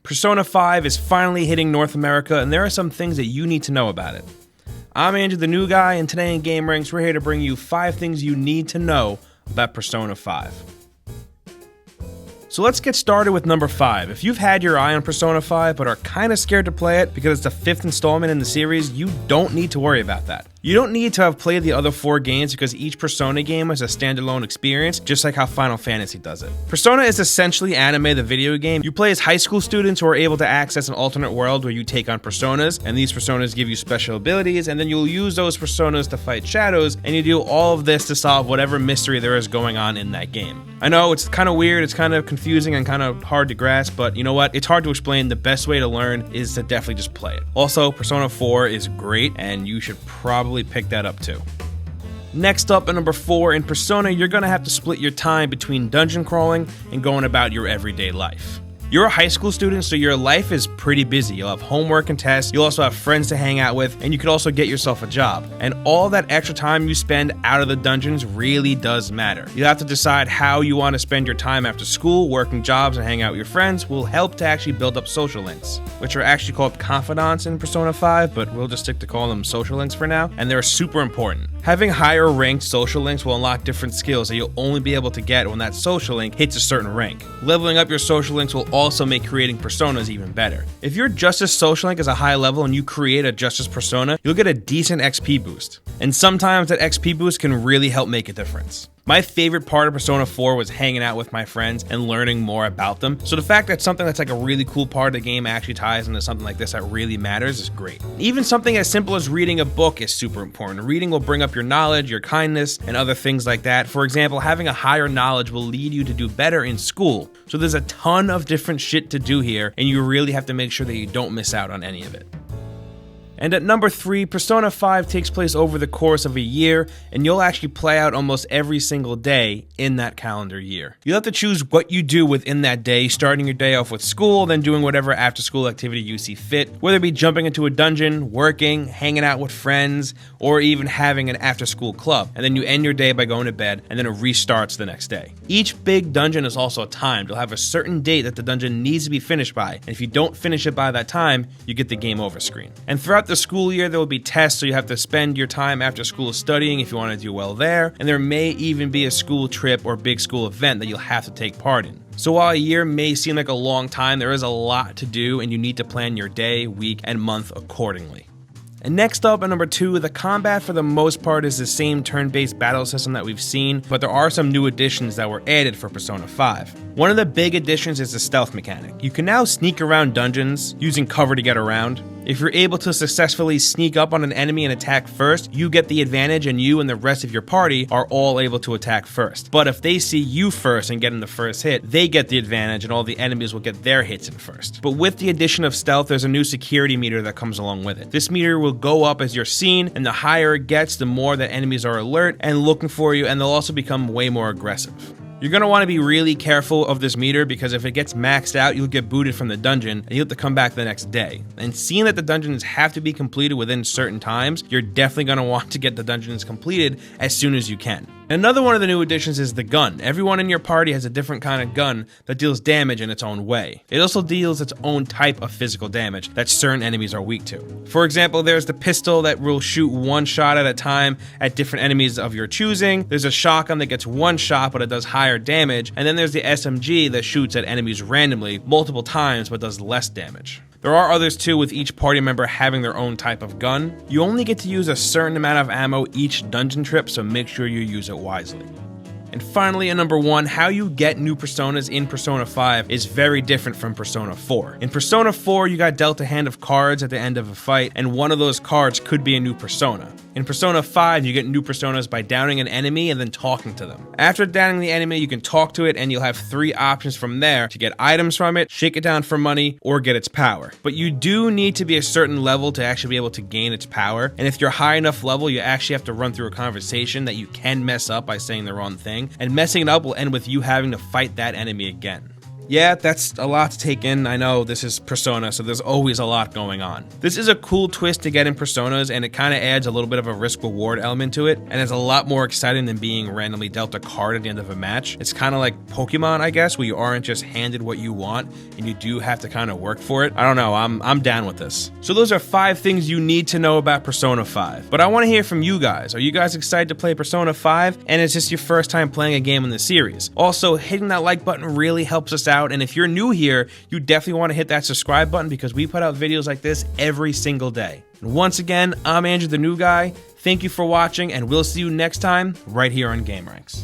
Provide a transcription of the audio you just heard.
Persona 5 is finally hitting North America, and there are some things that you need to know about it. I'm Andrew, the new guy, and today in gameranx, we're here to bring you 5 things you need to know about Persona 5. So let's get started with number 5. If you've had your eye on Persona 5 but are kind of scared to play it because it's the 5th installment in the series, you don't need to worry about that. You don't need to have played the other 4 games because each Persona game is a standalone experience, just like how Final Fantasy does it. Persona is essentially Anime the video game. You play as high school students who are able to access an alternate world where you take on personas, and these personas give you special abilities, and then you'll use those personas to fight shadows, and you do all of this to solve whatever mystery there is going on in that game. I know, it's kind of weird, it's kind of confusing and kind of hard to grasp, but you know what? It's hard to explain. The best way to learn is to definitely just play it. Also, Persona 4 is great, and you should probably pick that up too. Next up at number 4, in Persona, you're gonna have to split your time between dungeon crawling and going about your everyday life. You're a high school student, so your life is pretty busy. You'll have homework and tests, you'll also have friends to hang out with, and you could also get yourself a job. And all that extra time you spend out of the dungeons really does matter. You'll have to decide how you want to spend your time after school. Working jobs and hang out with your friends will help to actually build up social links, which are actually called confidants in Persona 5, but we'll just stick to calling them social links for now, and they're super important. Having higher ranked social links will unlock different skills that you'll only be able to get when that social link hits a certain rank. Leveling up your social links will also make creating personas even better. If your Justice social link is a high level and you create a Justice persona, you'll get a decent XP boost. And sometimes that XP boost can really help make a difference. My favorite part of Persona 4 was hanging out with my friends and learning more about them. So the fact that something that's like a really cool part of the game actually ties into something like this that really matters is great. Even something as simple as reading a book is super important. Reading will bring up your knowledge, your kindness, and other things like that. For example, having a higher knowledge will lead you to do better in school. So there's a ton of different shit to do here, and you really have to make sure that you don't miss out on any of it. And at number 3, Persona 5 takes place over the course of a year, and you'll actually play out almost every single day in that calendar year. You'll have to choose what you do within that day, starting your day off with school, then doing whatever after-school activity you see fit, whether it be jumping into a dungeon, working, hanging out with friends, or even having an after-school club. And then you end your day by going to bed, and then it restarts the next day. Each big dungeon is also timed. You'll have a certain date that the dungeon needs to be finished by, and if you don't finish it by that time, you get the game over screen. And throughout the school year, there will be tests, so you have to spend your time after school studying if you want to do well there, and there may even be a school trip or big school event that you'll have to take part in. So while a year may seem like a long time, there is a lot to do, and you need to plan your day, week, and month accordingly. And next up at number 2, the combat for the most part is the same turn-based battle system that we've seen, but there are some new additions that were added for Persona 5. One of the big additions is the stealth mechanic. You can now sneak around dungeons using cover to get around. If you're able to successfully sneak up on an enemy and attack first, you get the advantage and you and the rest of your party are all able to attack first. But if they see you first and get in the first hit, they get the advantage and all the enemies will get their hits in first. But with the addition of stealth, there's a new security meter that comes along with it. This meter will go up as you're seen, and the higher it gets, the more that enemies are alert and looking for you, and they'll also become way more aggressive. You're going to want to be really careful of this meter because if it gets maxed out, you'll get booted from the dungeon and you'll have to come back the next day. And seeing that the dungeons have to be completed within certain times, you're definitely going to want to get the dungeons completed as soon as you can. Another one of the new additions is the gun. Everyone in your party has a different kind of gun that deals damage in its own way. It also deals its own type of physical damage that certain enemies are weak to. For example, there's the pistol that will shoot one shot at a time at different enemies of your choosing. There's a shotgun that gets one shot but it does higher damage. And then there's the SMG that shoots at enemies randomly multiple times but does less damage. There are others too, with each party member having their own type of gun. You only get to use a certain amount of ammo each dungeon trip, so make sure you use it wisely. And finally, at number 1, how you get new personas in Persona 5 is very different from Persona 4. In Persona 4, you got dealt a hand of cards at the end of a fight, and one of those cards could be a new persona. In Persona 5, you get new personas by downing an enemy and then talking to them. After downing the enemy, you can talk to it, and you'll have 3 options from there to get items from it, shake it down for money, or get its power. But you do need to be a certain level to actually be able to gain its power, and if you're high enough level, you actually have to run through a conversation that you can mess up by saying the wrong thing, and messing it up will end with you having to fight that enemy again. Yeah, that's a lot to take in. I know this is Persona, so there's always a lot going on. This is a cool twist to get in Personas, and it kind of adds a little bit of a risk-reward element to it, and it's a lot more exciting than being randomly dealt a card at the end of a match. It's kind of like Pokemon, I guess, where you aren't just handed what you want, and you do have to kind of work for it. I don't know, I'm down with this. So those are 5 things you need to know about Persona 5. But I want to hear from you guys. Are you guys excited to play Persona 5? And is this your first time playing a game in the series? Also, hitting that like button really helps us out, and if you're new here, you definitely want to hit that subscribe button because we put out videos like this every single day. And once again, I'm Andrew the New Guy. Thank you for watching, and we'll see you next time right here on gameranx.